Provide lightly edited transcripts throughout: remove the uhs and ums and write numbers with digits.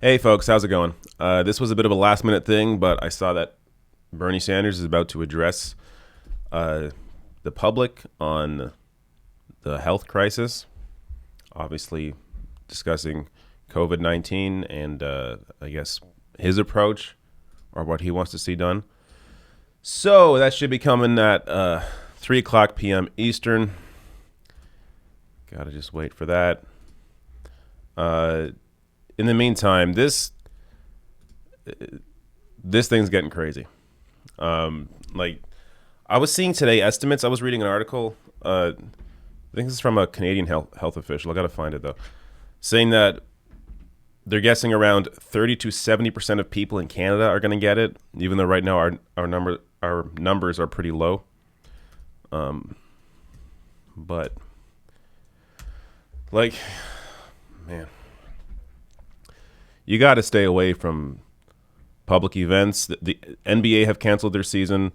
Hey folks, how's it going? This was a bit of a last minute thing, but I saw that Bernie Sanders is about to address the public on the health crisis, obviously discussing COVID-19 and I guess his approach or what he wants to see done. So that should be coming at 3 o'clock p.m. Eastern. Gotta just wait for that. In the meantime, this thing's getting crazy. Like, I was seeing today estimates. I was reading an article. I think this is from a Canadian health official. I got to find it, though. Saying that they're guessing around 30 to 70% of people in Canada are going to get it, even though right now our numbers are pretty low. But, like, man. You got to stay away from public events. The NBA have canceled their season.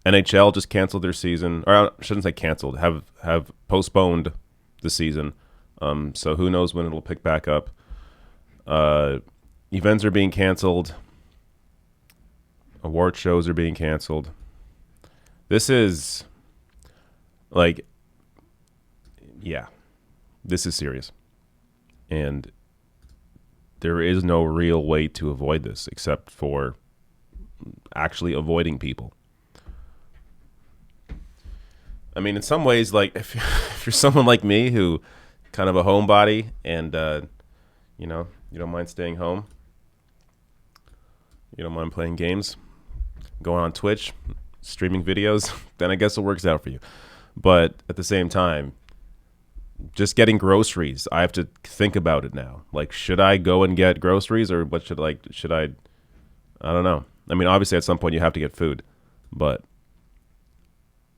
NHL just canceled their season. Or I shouldn't say canceled. Have postponed the season. So who knows when it'll pick back up. Events are being canceled. Award shows are being canceled. This is like, yeah, this is serious. And there is no real way to avoid this except for actually avoiding people. I mean, in some ways, like if you're someone like me who kind of a homebody and, you don't mind staying home, you don't mind playing games, going on Twitch, streaming videos, then I guess it works out for you. But at the same time, just getting groceries, I have to think about it now. Like, should I go and get groceries or what should I don't know. I mean, obviously at some point you have to get food, but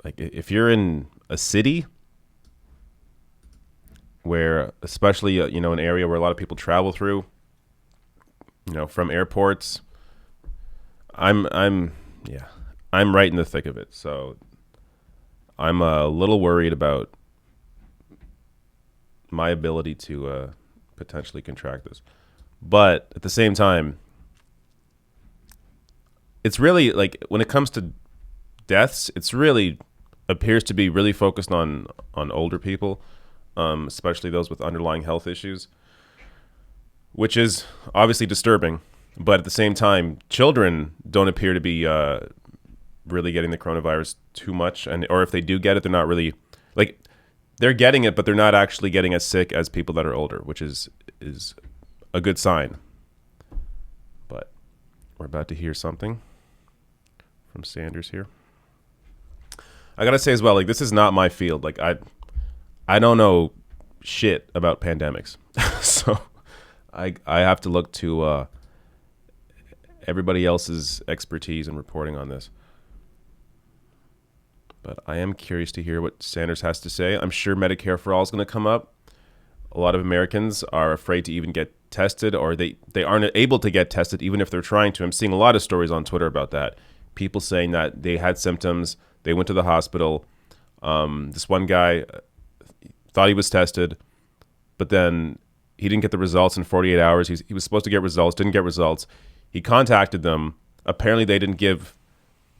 like if you're in a city where, especially, an area where a lot of people travel through, from airports, I'm right in the thick of it. So I'm a little worried about my ability to potentially contract this. But at the same time, it's really, like, when it comes to deaths, it's really appears to be really focused on older people, especially those with underlying health issues, which is obviously disturbing. But at the same time, children don't appear to be really getting the coronavirus too much. Or if they do get it, they're not really, like, they're getting it, but they're not actually getting as sick as people that are older, which is a good sign. But we're about to hear something from Sanders here. I gotta say as well, like, this is not my field. Like, I don't know shit about pandemics, so I have to look to everybody else's expertise in reporting on this. But I am curious to hear what Sanders has to say. I'm sure Medicare for All is going to come up. A lot of Americans are afraid to even get tested, or they aren't able to get tested even if they're trying to. I'm seeing a lot of stories on Twitter about that. People saying that they had symptoms, they went to the hospital. This one guy thought he was tested, but then he didn't get the results in 48 hours. He was supposed to get results, didn't get results. He contacted them. Apparently they didn't give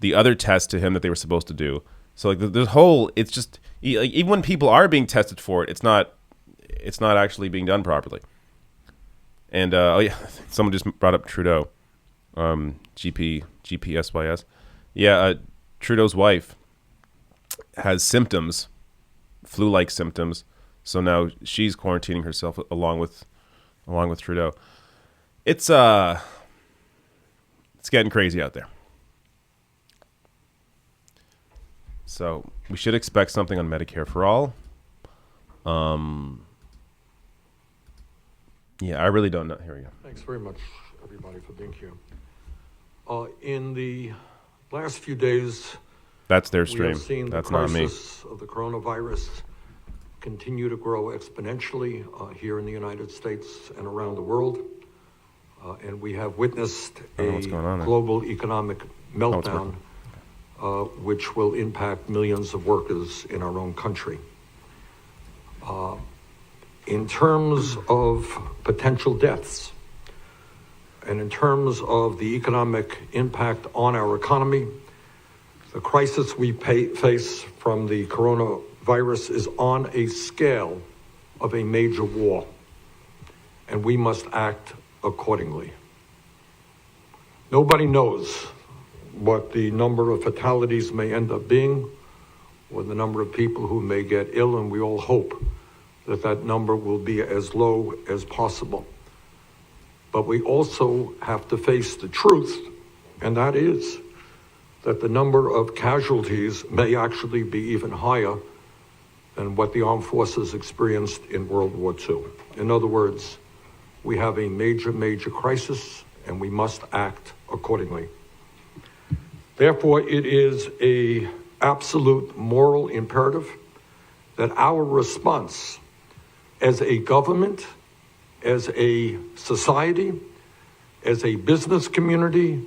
the other test to him that they were supposed to do. So like the whole, it's just, like, even when people are being tested for it, it's not actually being done properly. And someone just brought up Trudeau, GPSYS. Yeah, Trudeau's wife has symptoms, flu-like symptoms. So now she's quarantining herself along with Trudeau. It's getting crazy out there. So we should expect something on Medicare for all. Yeah, I really don't know. Here we go. Thanks very much, everybody, for being here. In the last few days, that's their we stream. have seen That's the not me. crisis of the coronavirus continue to grow exponentially here in the United States and around the world. And we have witnessed a global economic meltdown, which will impact millions of workers in our own country. In terms of potential deaths, and in terms of the economic impact on our economy, the crisis we face from the coronavirus is on a scale of a major war, and we must act accordingly. Nobody knows what the number of fatalities may end up being, or the number of people who may get ill, and we all hope that that number will be as low as possible. But we also have to face the truth, and that is that the number of casualties may actually be even higher than what the armed forces experienced in World War II. In other words, we have a major, major crisis, and we must act accordingly. Therefore, it is an absolute moral imperative that our response as a government, as a society, as a business community,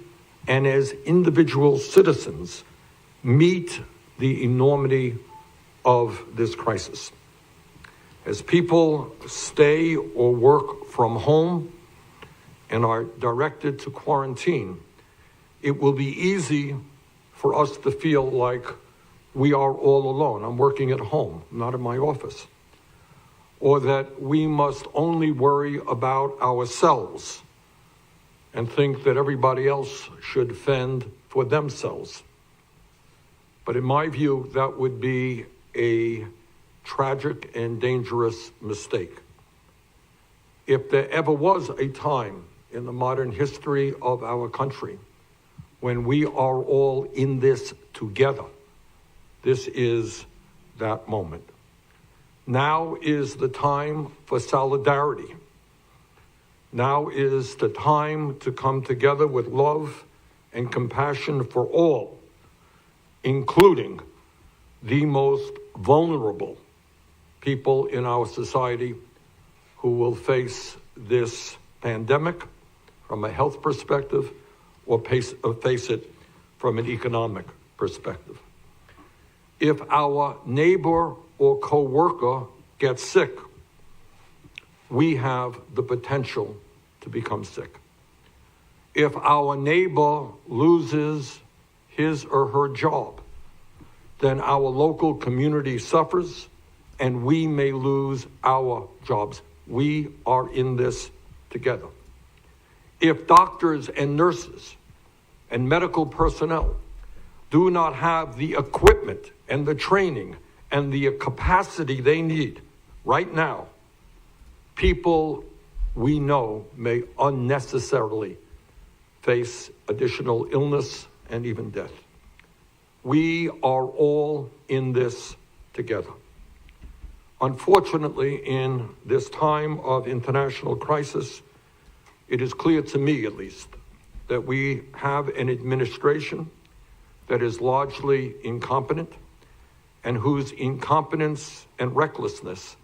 and as individual citizens meet the enormity of this crisis. As people stay or work from home and are directed to quarantine, it will be easy for us to feel like we are all alone. I'm working at home, not in my office. Or that we must only worry about ourselves and think that everybody else should fend for themselves. But in my view, that would be a tragic and dangerous mistake. If there ever was a time in the modern history of our country when we are all in this together, this is that moment. Now is the time for solidarity. Now is the time to come together with love and compassion for all, including the most vulnerable people in our society who will face this pandemic from a health perspective or face it from an economic perspective. If our neighbor or coworker gets sick, we have the potential to become sick. If our neighbor loses his or her job, then our local community suffers and we may lose our jobs. We are in this together. If doctors and nurses and medical personnel do not have the equipment and the training and the capacity they need right now, people we know may unnecessarily face additional illness and even death. We are all in this together. Unfortunately, in this time of international crisis, it is clear to me, at least, that we have an administration that is largely incompetent and whose incompetence and recklessness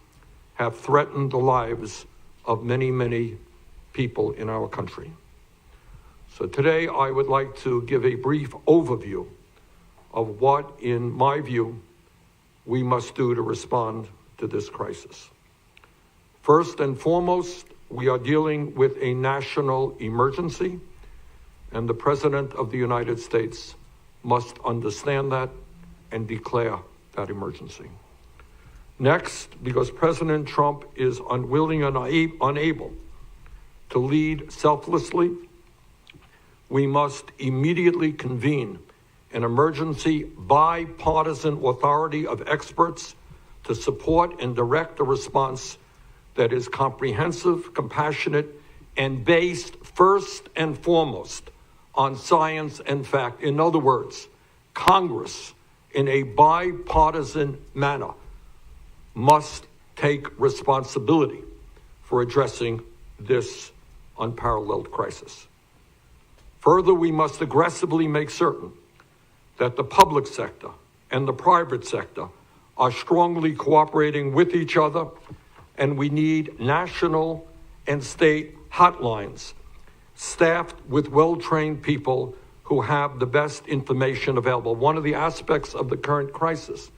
have threatened the lives of many, many people in our country. So today I would like to give a brief overview of what, in my view, we must do to respond to this crisis. First and foremost, we are dealing with a national emergency, and the President of the United States must understand that and declare that emergency. Next, because President Trump is unwilling and unable to lead selflessly, we must immediately convene an emergency bipartisan authority of experts to support and direct a response that is comprehensive, compassionate, and based first and foremost on science and fact. In other words, Congress, in a bipartisan manner, must take responsibility for addressing this unparalleled crisis. Further, we must aggressively make certain that the public sector and the private sector are strongly cooperating with each other, and we need national and state hotlines staffed with well-trained people who have the best information available. One of the aspects of the current crisis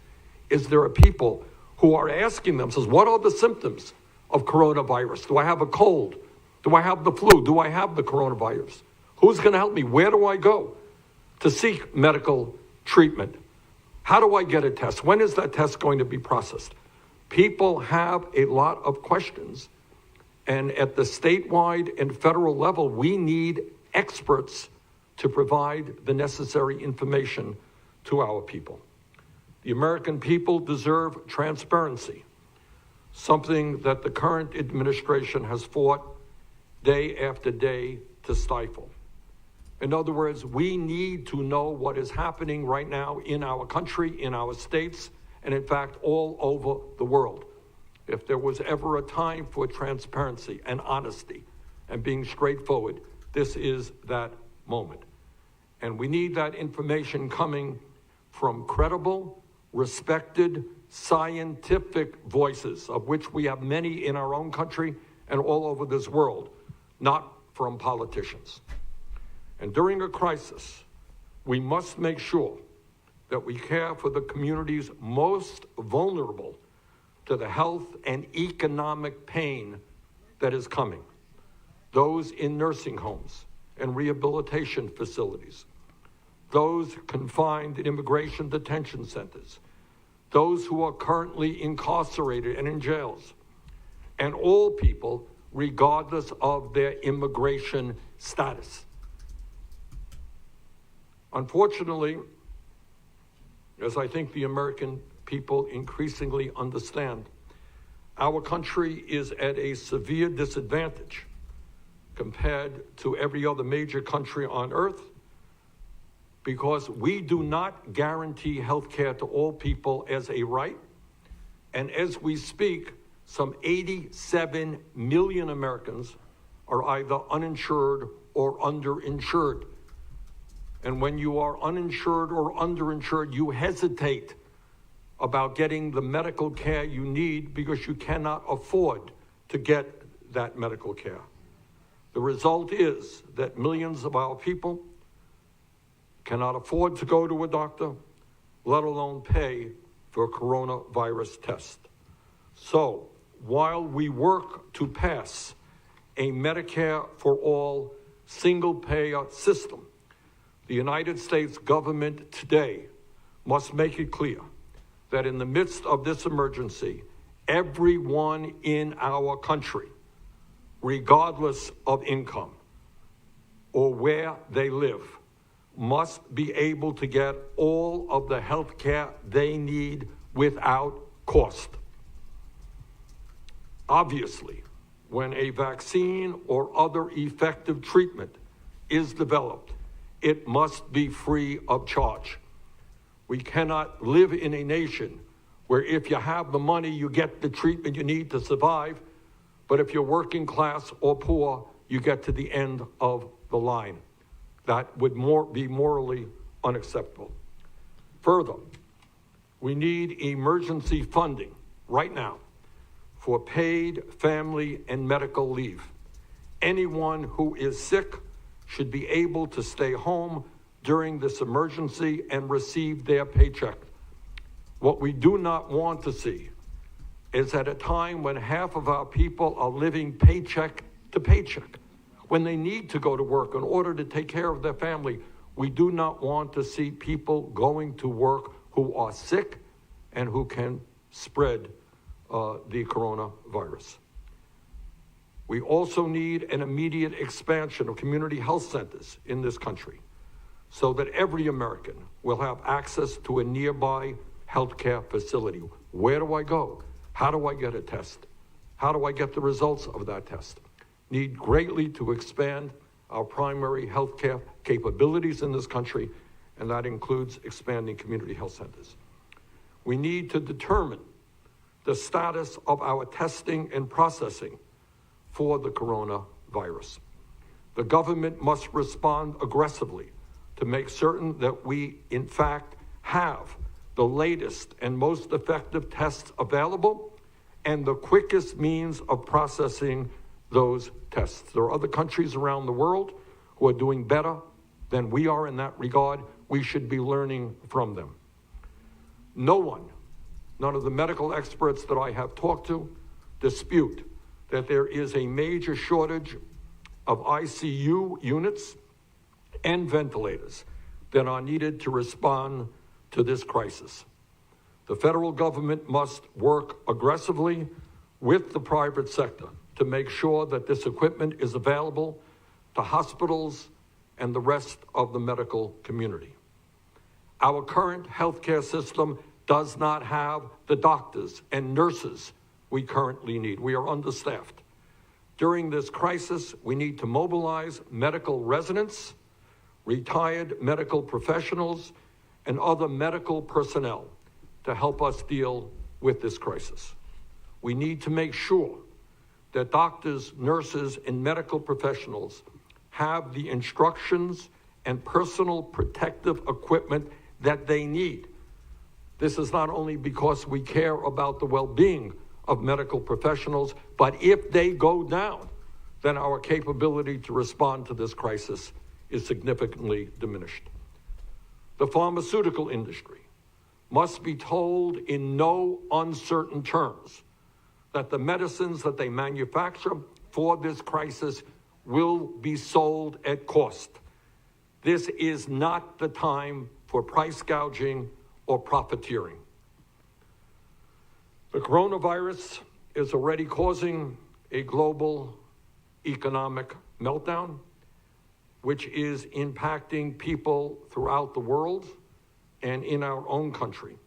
is there are people who are asking themselves, what are the symptoms of coronavirus? Do I have a cold? Do I have the flu? Do I have the coronavirus? Who's going to help me? Where do I go to seek medical treatment? How do I get a test? When is that test going to be processed? People have a lot of questions. And at the statewide and federal level, we need experts to provide the necessary information to our people. The American people deserve transparency, something that the current administration has fought day after day to stifle. In other words, we need to know what is happening right now in our country, in our states, and in fact, all over the world. If there was ever a time for transparency and honesty and being straightforward, this is that moment. And we need that information coming from credible, respected, scientific voices, of which we have many in our own country and all over this world, not from politicians. And during a crisis, we must make sure that we care for the communities most vulnerable to the health and economic pain that is coming. Those in nursing homes and rehabilitation facilities, those confined in immigration detention centers, those who are currently incarcerated and in jails, and all people regardless of their immigration status. Unfortunately, as I think the American people increasingly understand, our country is at a severe disadvantage compared to every other major country on earth because we do not guarantee health care to all people as a right. And as we speak, some 87 million Americans are either uninsured or underinsured. And when you are uninsured or underinsured, you hesitate about getting the medical care you need because you cannot afford to get that medical care. The result is that millions of our people cannot afford to go to a doctor, let alone pay for a coronavirus test. So, while we work to pass a Medicare for all single-payer system, the United States government today must make it clear that in the midst of this emergency, everyone in our country, regardless of income or where they live, must be able to get all of the health care they need without cost. Obviously, when a vaccine or other effective treatment is developed, it must be free of charge. We cannot live in a nation where if you have the money, you get the treatment you need to survive, but if you're working class or poor, you get to the end of the line. That would be morally unacceptable. Further, we need emergency funding right now for paid family and medical leave. Anyone who is sick should be able to stay home during this emergency and receive their paycheck. What we do not want to see is at a time when half of our people are living paycheck to paycheck, when they need to go to work in order to take care of their family. We do not want to see people going to work who are sick and who can spread the coronavirus. We also need an immediate expansion of community health centers in this country so that every American will have access to a nearby healthcare facility. Where do I go? How do I get a test? How do I get the results of that test? Need greatly to expand our primary healthcare capabilities in this country, and that includes expanding community health centers. We need to determine the status of our testing and processing for the coronavirus. The government must respond aggressively to make certain that we, in fact, have the latest and most effective tests available and the quickest means of processing those tests. There are other countries around the world who are doing better than we are in that regard. We should be learning from them. None of the medical experts that I have talked to dispute that there is a major shortage of ICU units and ventilators that are needed to respond to this crisis. The federal government must work aggressively with the private sector to make sure that this equipment is available to hospitals and the rest of the medical community. Our current healthcare system does not have the doctors and nurses we currently need. We are understaffed. During this crisis, we need to mobilize medical residents, retired medical professionals, and other medical personnel to help us deal with this crisis. We need to make sure that doctors, nurses, and medical professionals have the instructions and personal protective equipment that they need. This is not only because we care about the well-being of medical professionals, but if they go down, then our capability to respond to this crisis is significantly diminished. The pharmaceutical industry must be told in no uncertain terms that the medicines that they manufacture for this crisis will be sold at cost. This is not the time for price gouging or profiteering. The coronavirus is already causing a global economic meltdown, which is impacting people throughout the world and in our own country.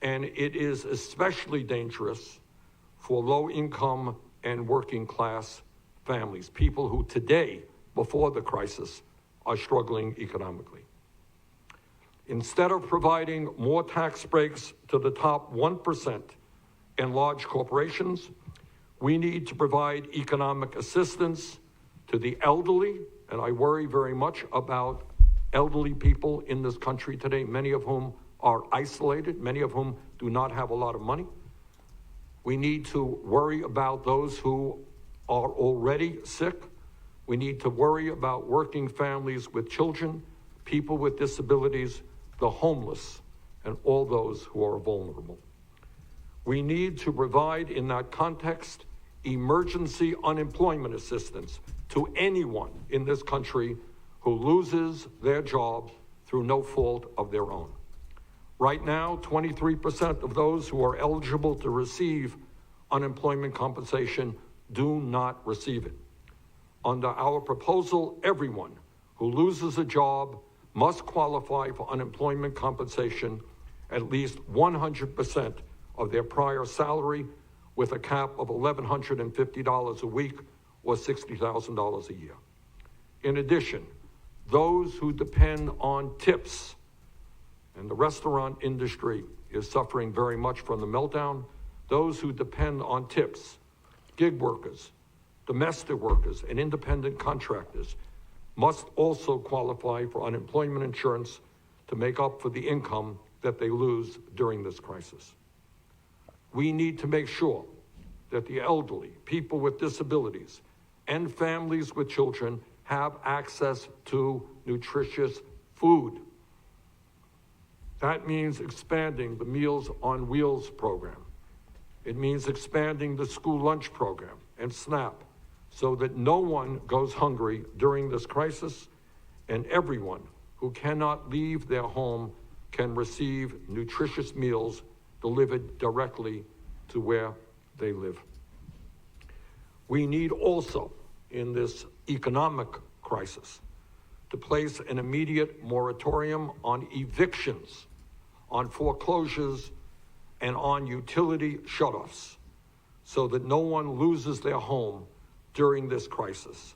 And it is especially dangerous for low-income and working-class families, people who today, before the crisis, are struggling economically. Instead of providing more tax breaks to the top 1% and large corporations, we need to provide economic assistance to the elderly, and I worry very much about elderly people in this country today, many of whom are isolated, many of whom do not have a lot of money. We need to worry about those who are already sick. We need to worry about working families with children, people with disabilities, the homeless, and all those who are vulnerable. We need to provide, in that context, emergency unemployment assistance to anyone in this country who loses their job through no fault of their own. Right now, 23% of those who are eligible to receive unemployment compensation do not receive it. Under our proposal, everyone who loses a job must qualify for unemployment compensation at least 100% of their prior salary, with a cap of $1,150 a week or $60,000 a year. In addition, those who depend on tips, and the restaurant industry is suffering very much from the meltdown, those who depend on tips, gig workers, domestic workers, and independent contractors must also qualify for unemployment insurance to make up for the income that they lose during this crisis. We need to make sure that the elderly, people with disabilities, and families with children have access to nutritious food. That means expanding the Meals on Wheels program. It means expanding the school lunch program and SNAP so that no one goes hungry during this crisis, and everyone who cannot leave their home can receive nutritious meals delivered directly to where they live. We need also, in this economic crisis, to to place an immediate moratorium on evictions, on foreclosures, and on utility shutoffs so that no one loses their home during this crisis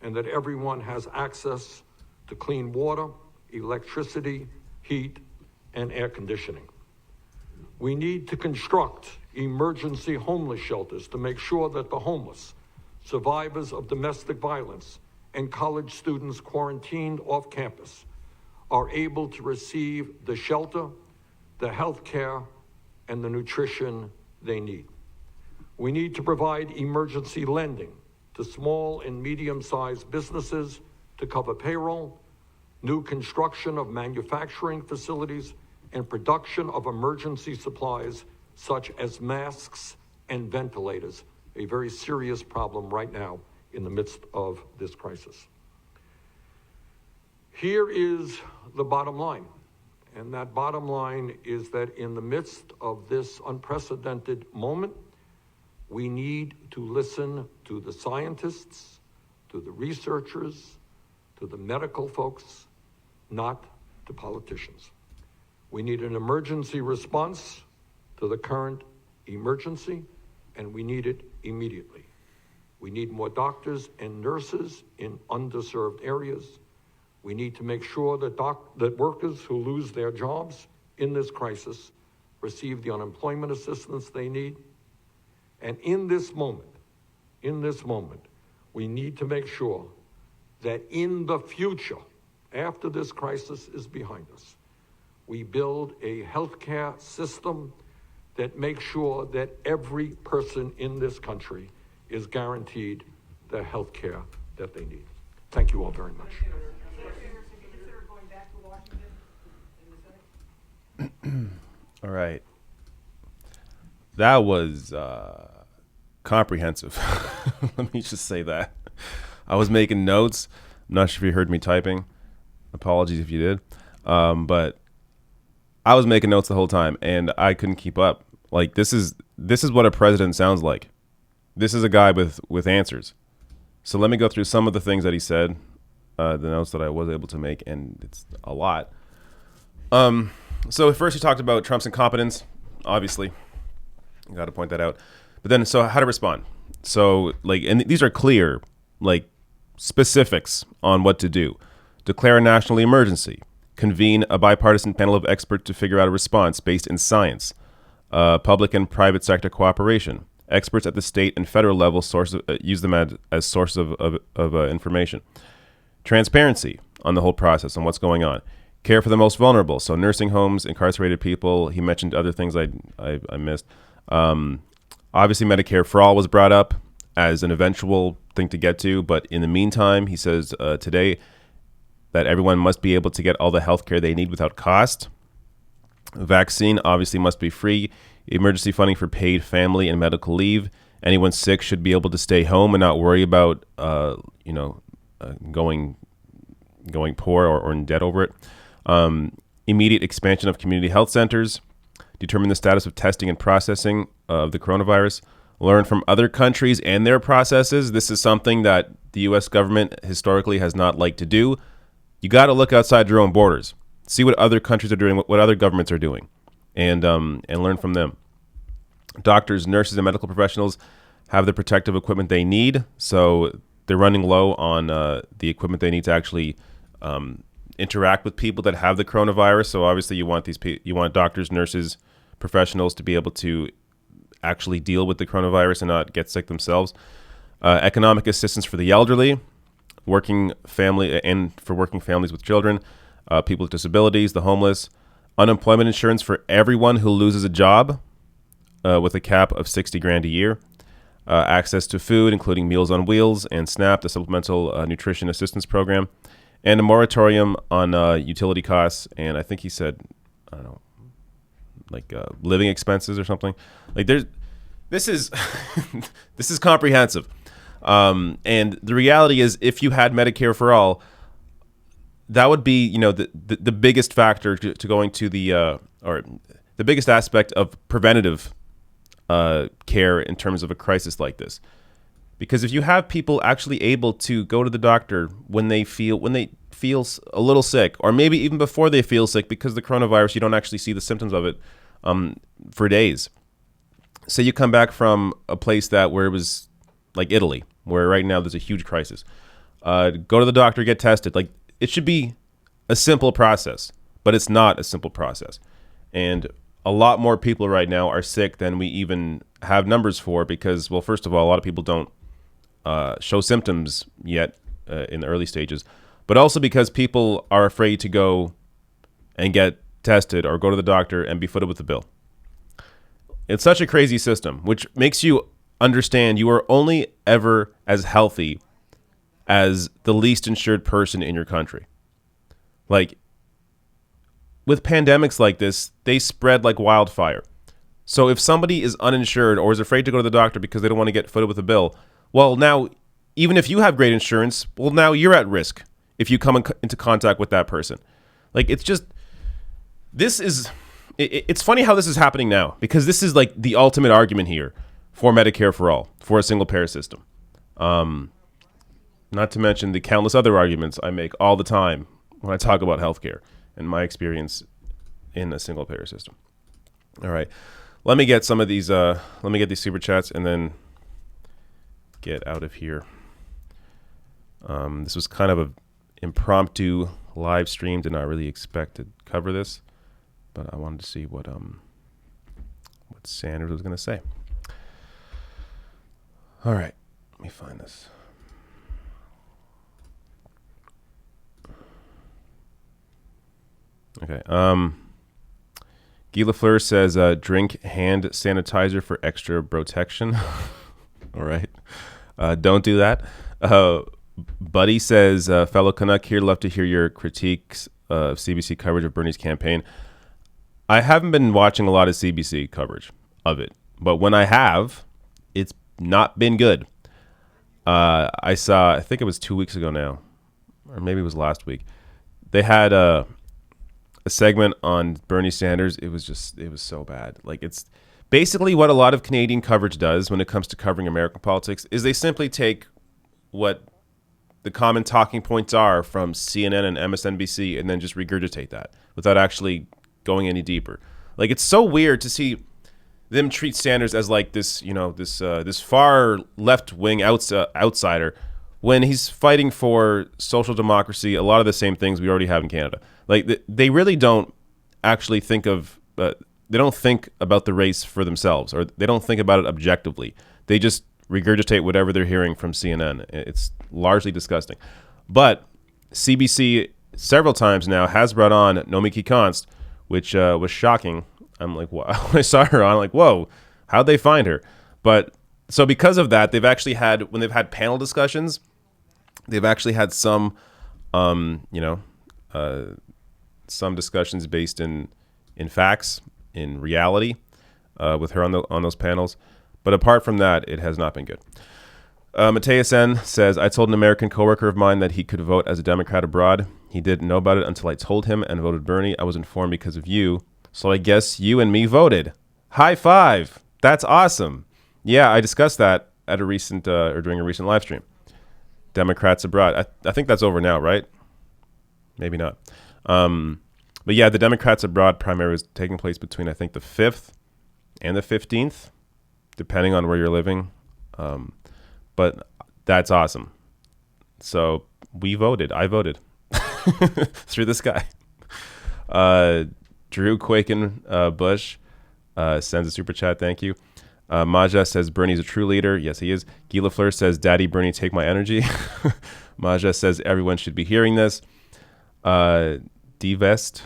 and that everyone has access to clean water, electricity, heat, and air conditioning. We need to construct emergency homeless shelters to make sure that the homeless, survivors of domestic violence, and college students quarantined off campus are able to receive the shelter, the health care, and the nutrition they need. We need to provide emergency lending to small and medium-sized businesses to cover payroll, new construction of manufacturing facilities, and production of emergency supplies such as masks and ventilators, a very serious problem right now in the midst of this crisis. Here is the bottom line, and that bottom line is that in the midst of this unprecedented moment, we need to listen to the scientists, to the researchers, to the medical folks, not to politicians. We need an emergency response to the current emergency, and we need it immediately. We need more doctors and nurses in underserved areas. We need to make sure that workers who lose their jobs in this crisis receive the unemployment assistance they need. And in this moment, we need to make sure that in the future, after this crisis is behind us, we build a healthcare system that makes sure that every person in this country is guaranteed the healthcare that they need. Thank you all very much. All right. That was comprehensive. Let me just say that. I was making notes. I'm not sure if you heard me typing. Apologies if you did. But I was making notes the whole time, and I couldn't keep up. Like, this is what a president sounds like. This is a guy with answers. So let me go through some of the things that he said, the notes that I was able to make, and it's a lot. So first he talked about Trump's incompetence, obviously. You got to point that out. But then, so how to respond. So, like, and these are clear, like, specifics on what to do. Declare a national emergency. Convene a bipartisan panel of experts to figure out a response based in science. Public and private sector cooperation. Experts at the state and federal level use them as sources of information. Transparency on the whole process and what's going on. Care for the most vulnerable. So nursing homes, incarcerated people. He mentioned other things I missed. Obviously, Medicare for all was brought up as an eventual thing to get to. But in the meantime, he says today that everyone must be able to get all the health care they need without cost. Vaccine obviously must be free. Emergency funding for paid family and medical leave. Anyone sick should be able to stay home and not worry about, going poor or in debt over it. Immediate expansion of community health centers. Determine the status of testing and processing of the coronavirus. Learn from other countries and their processes. This is something that the U.S. government historically has not liked to do. You got to look outside your own borders. See what other countries are doing, what other governments are doing, and learn from them. Doctors, nurses, and medical professionals have the protective equipment they need, so they're running low on the equipment they need to actually interact with people that have the coronavirus. So obviously, you want doctors, nurses, professionals to be able to actually deal with the coronavirus and not get sick themselves. Economic assistance for the elderly, working families with children. People with disabilities, the homeless, unemployment insurance for everyone who loses a job with a cap of $60,000 a year, access to food, including Meals on Wheels and SNAP, the Supplemental Nutrition Assistance Program, and a moratorium on utility costs. And I think he said, I don't know, like living expenses or something. Like this is this is comprehensive. And the reality is, if you had Medicare for all, that would be, the biggest factor to going to or the biggest aspect of preventative care in terms of a crisis like this. Because if you have people actually able to go to the doctor when they feel a little sick, or maybe even before they feel sick, because the coronavirus, you don't actually see the symptoms of it for days. Say you come back from a place where it was like Italy, where right now there's a huge crisis. Go to the doctor, get tested. Like, it should be a simple process, but it's not a simple process. And a lot more people right now are sick than we even have numbers for because, well, first of all, a lot of people don't show symptoms yet in the early stages, but also because people are afraid to go and get tested or go to the doctor and be footed with the bill. It's such a crazy system, which makes you understand you are only ever as healthy as the least insured person in your country. Like, with pandemics like this, they spread like wildfire. So if somebody is uninsured or is afraid to go to the doctor because they don't want to get footed with a bill, well, now, even if you have great insurance, well, now you're at risk if you come into contact with that person. Like, it's just, it's funny how this is happening now, because this is like the ultimate argument here for Medicare for all, for a single payer system. Not to mention the countless other arguments I make all the time when I talk about healthcare and my experience in a single payer system. All right, let me get some of these. Let me get these super chats and then get out of here. This was kind of an impromptu live stream. Did not really expect to cover this, but I wanted to see what Sanders was going to say. All right, let me find this. Okay. Guy Lafleur says, drink hand sanitizer for extra protection. All right. Don't do that. Buddy says, fellow Canuck here, love to hear your critiques of CBC coverage of Bernie's campaign. I haven't been watching a lot of CBC coverage of it, but when I have, it's not been good. I think it was 2 weeks ago now, or maybe it was last week. They had a segment on Bernie Sanders. It was so bad. Like, it's basically what a lot of Canadian coverage does when it comes to covering American politics is they simply take what the common talking points are from CNN and MSNBC and then just regurgitate that without actually going any deeper. Like, it's so weird to see them treat Sanders as like this, this far left-wing outsider when he's fighting for social democracy, a lot of the same things we already have in Canada. Like, they really don't actually think of, they don't think about the race for themselves, or they don't think about it objectively. They just regurgitate whatever they're hearing from CNN. It's largely disgusting. But CBC several times now has brought on Nomiki Konst, which was shocking. I'm like, wow. When I saw her on, I'm like, whoa, how'd they find her? But so because of that, they've actually had, when they've had panel discussions, they've actually had some, some discussions based in facts, in reality, with her on those panels. But apart from that, it has not been good. Mateus N. says, I told an American coworker of mine that he could vote as a Democrat abroad. He didn't know about it until I told him and voted Bernie. I was informed because of you. So I guess you and me voted. High five. That's awesome. Yeah, I discussed that at a recent or during a recent live stream. Democrats abroad. I think that's over now, right? Maybe not. But yeah, the Democrats abroad primary is taking place between, I think, the 5th and the 15th, depending on where you're living. But that's awesome. So we voted. I voted through this guy. Drew Quaken Bush sends a super chat. Thank you. Maja says Bernie's a true leader. Yes, he is. Guy Lafleur says, Daddy Bernie, take my energy. Maja says everyone should be hearing this. Divest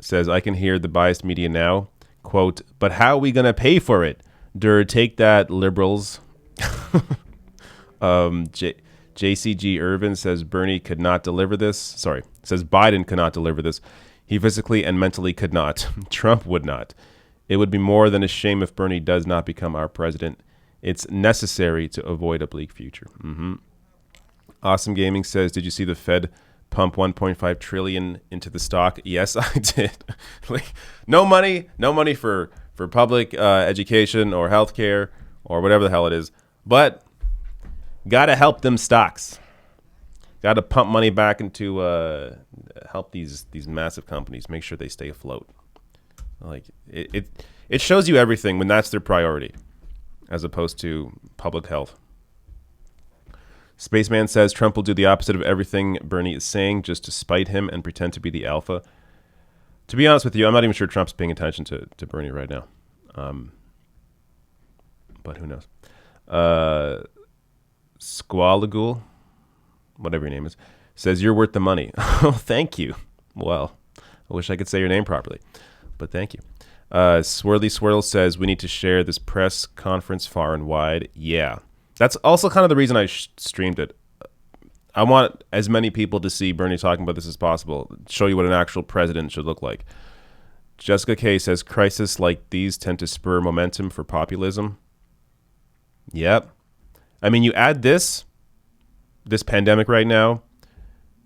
says, I can hear the biased media now. Quote, but how are we going to pay for it? Take that, liberals. JCG Irvin says Bernie could not deliver this. Sorry, says Biden could not deliver this. He physically and mentally could not. Trump would not. It would be more than a shame if Bernie does not become our president. It's necessary to avoid a bleak future. Awesome Gaming says, did you see the Fed pump 1.5 trillion into the stock? Yes, I did. Like, no money for public education or healthcare or whatever the hell it is. But Got to help them stocks. Got to pump money back into help these massive companies make sure they stay afloat. Like it shows you everything when that's their priority, as opposed to public health. Spaceman says Trump will do the opposite of everything Bernie is saying just to spite him and pretend to be the alpha. To be honest with you, I'm not even sure Trump's paying attention to Bernie right now. But who knows? Squalagul, whatever your name is, says you're worth the money. Oh, thank you. Well, I wish I could say your name properly, but thank you. Swirly Swirl says we need to share this press conference far and wide. Yeah. That's also kind of the reason I streamed it. I want as many people to see Bernie talking about this as possible. Show you what an actual president should look like. Jessica K says crises like these tend to spur momentum for populism. Yep. I mean, you add this pandemic right now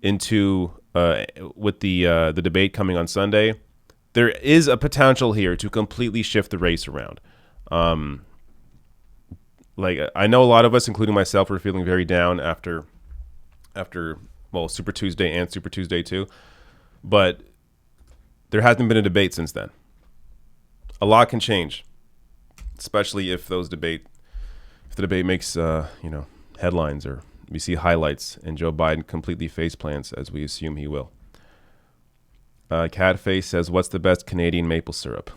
into with the debate coming on Sunday. There is a potential here to completely shift the race around. Like I know a lot of us, including myself, were feeling very down after Super Tuesday and Super Tuesday 2, but there hasn't been a debate since then. A lot can change, especially if the debate makes headlines or we see highlights and Joe Biden completely face plants as we assume he will. Catface says, "What's the best Canadian maple syrup?"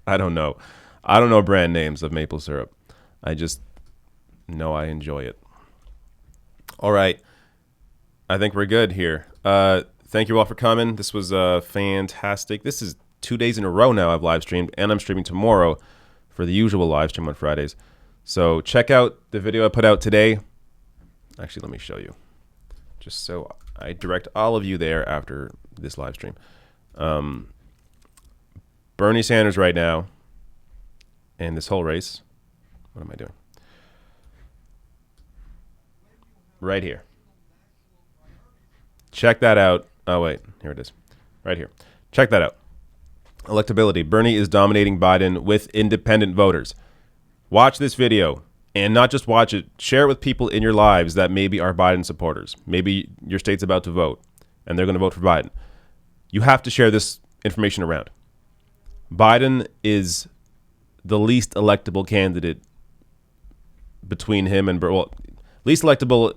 I don't know. I don't know brand names of maple syrup. I just know I enjoy it. All right. I think we're good here. Thank you all for coming. This was fantastic. This is 2 days in a row now I've live streamed, and I'm streaming tomorrow for the usual live stream on Fridays. So check out the video I put out today. Actually, let me show you. Just so I direct all of you there after this live stream. Bernie Sanders right now, and this whole race. What am I doing? Right here. Check that out. Oh, wait. Here it is. Right here. Check that out. Electability. Bernie is dominating Biden with independent voters. Watch this video. And not just watch it. Share it with people in your lives that maybe are Biden supporters. Maybe your state's about to vote, and they're going to vote for Biden. You have to share this information around. Biden is the least electable candidate between him and least electable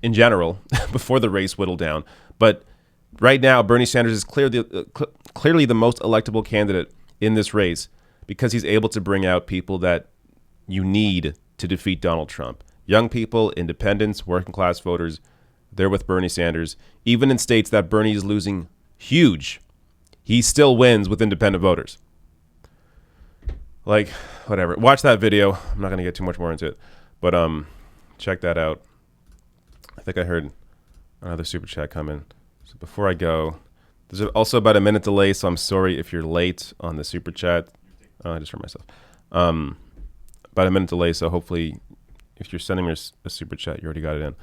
in general before the race whittled down. But right now, Bernie Sanders is clearly the most electable candidate in this race because he's able to bring out people that you need to defeat Donald Trump. Young people, independents, working class voters, they're with Bernie Sanders. Even in states that Bernie is losing huge, he still wins with independent voters. Like, whatever. Watch that video. I'm not going to get too much more into it. But check that out. I think I heard another super chat come in. So before I go, there's also about a minute delay, so I'm sorry if you're late on the super chat. I just heard myself. About a minute delay, so hopefully if you're sending me a super chat, you already got it in.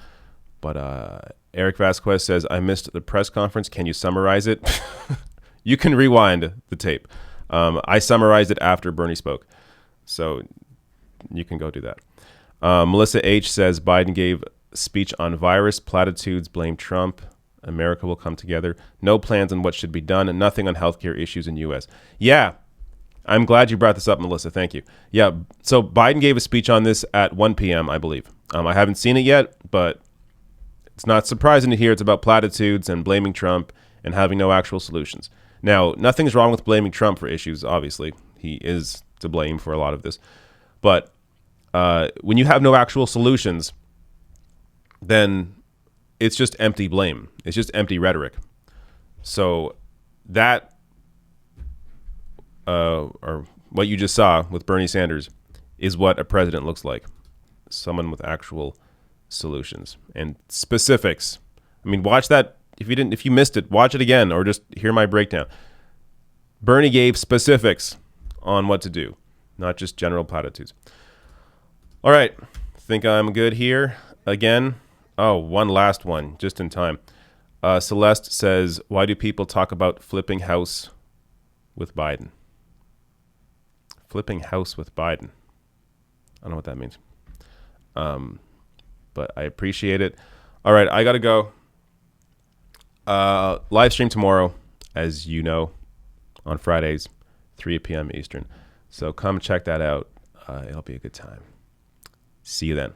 But Eric Vasquez says, I missed the press conference. Can you summarize it? You can rewind the tape. I summarized it after Bernie spoke. So you can go do that. Melissa H. says, Biden gave speech on virus, platitudes, blame Trump. America will come together. No plans on what should be done, and nothing on healthcare issues in U.S. Yeah, I'm glad you brought this up, Melissa. Thank you. Yeah, so Biden gave a speech on this at 1 p.m., I believe. I haven't seen it yet, but it's not surprising to hear it's about platitudes and blaming Trump and having no actual solutions. Now, nothing's wrong with blaming Trump for issues, obviously. He is to blame for a lot of this. But when you have no actual solutions, then it's just empty blame. It's just empty rhetoric. So that, or what you just saw with Bernie Sanders, is what a president looks like. Someone with actual solutions and specifics. I mean, watch that. If you missed it, watch it again or just hear my breakdown. Bernie gave specifics on what to do, not just general platitudes. All right. Think I'm good here again. Oh, one last one, just in time. Celeste says, why do people talk about flipping house with Biden? Flipping house with Biden. I don't know what that means. but I appreciate it. All right, I got to go. Live stream tomorrow, as you know, on Fridays, 3 p.m. Eastern. So come check that out. It'll be a good time. See you then.